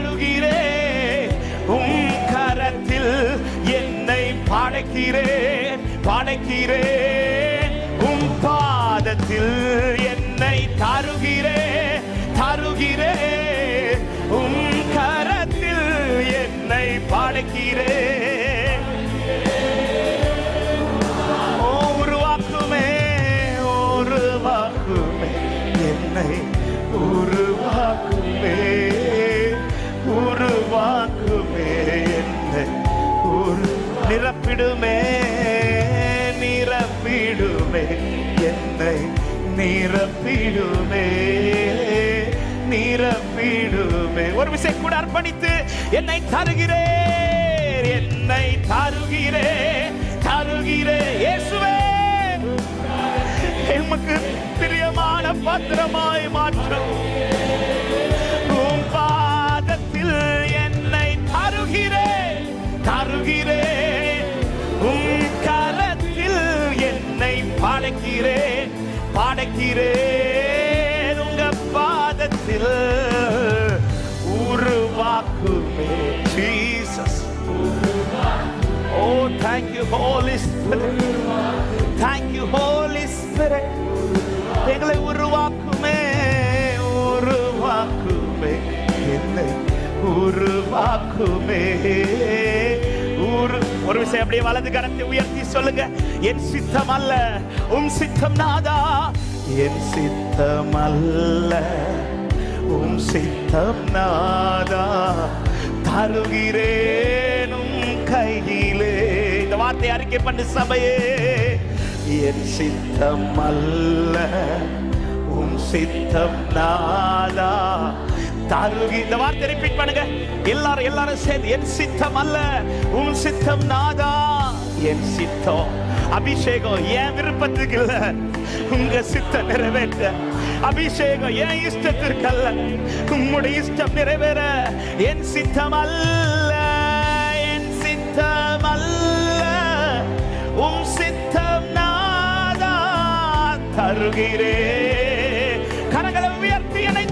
தருகிறேன். உம் கரத்தில் என்னை படைக்கிறேன், படைக்கிறேன். உம் பாதத்தில் என்னை தருகிறேன், தருகிறேன். உம் கரத்தில் என்னை படைக்கிறேன். உருவாக்குமே, உருவாக்குமே என்னை, உருவாக்குமே, உருவாக்குமே என்னை, நிரப்பிடுமே, நிரப்பிடுமே என்னை, நிரப்பிடுமே, நிரப்பிடுமே. ஒரு விஷயம் கூட அர்ப்பணித்து என்னை தருகிறேன், என்னை தருகிறேன், தருகிறேன். இயேசுவே, எமக்கு பிரியமான பாத்திரமாய் மாற்றும். உம் பாதத்தில் என்னை தருகிறேன், தருகிறேன். உம் கரத்தில் என்னை படைக்கிறேன், படைக்கிறேன். உங்க பாதத்தில் உருவாக்குமே. Jesus. Oh, thank you, Holy Spirit. Thank you, Holy Spirit. எங்களை உருவாக்குமே, உருவாக்குமே என்னை, உருவாக்குமே. ஒரு விஷயம் அப்படியே வலது கரத்தை உயர்த்தி சொல்லுங்க. என் சித்தம் அல்ல உம் சித்தம் நாதா, என் சித்தம் அல்ல உம் சித்தம் நாதா, தருகிறேன் உம் கையிலே. இந்த வார்த்தை அறிக்கை பண்ணு சபையே. என் சித்தம் அல்ல உம் சித்தம் நாதா, தருகி. இந்த வார்த்தை ரிப்பீட் பண்ணுங்க எல்லாரும் சேர்ந்து. என் சித்தம் அல்ல உம் சித்தம் நாதா. என் சித்தம் அபிஷேகம் என் விருப்பத்துக்கு இல்ல, உங்க சித்தம் நிறைவேற்ற. அபிஷேகம் என் இஷ்டத்திற்கு அல்ல, உம்முடைய இஷ்டம் நிறைவேற. என் சித்தம் அல்ல, என் சித்தம் அல்ல உம் சித்தம் நாதா, தருகிறேன். கரங்களை உயர்த்தி என்னை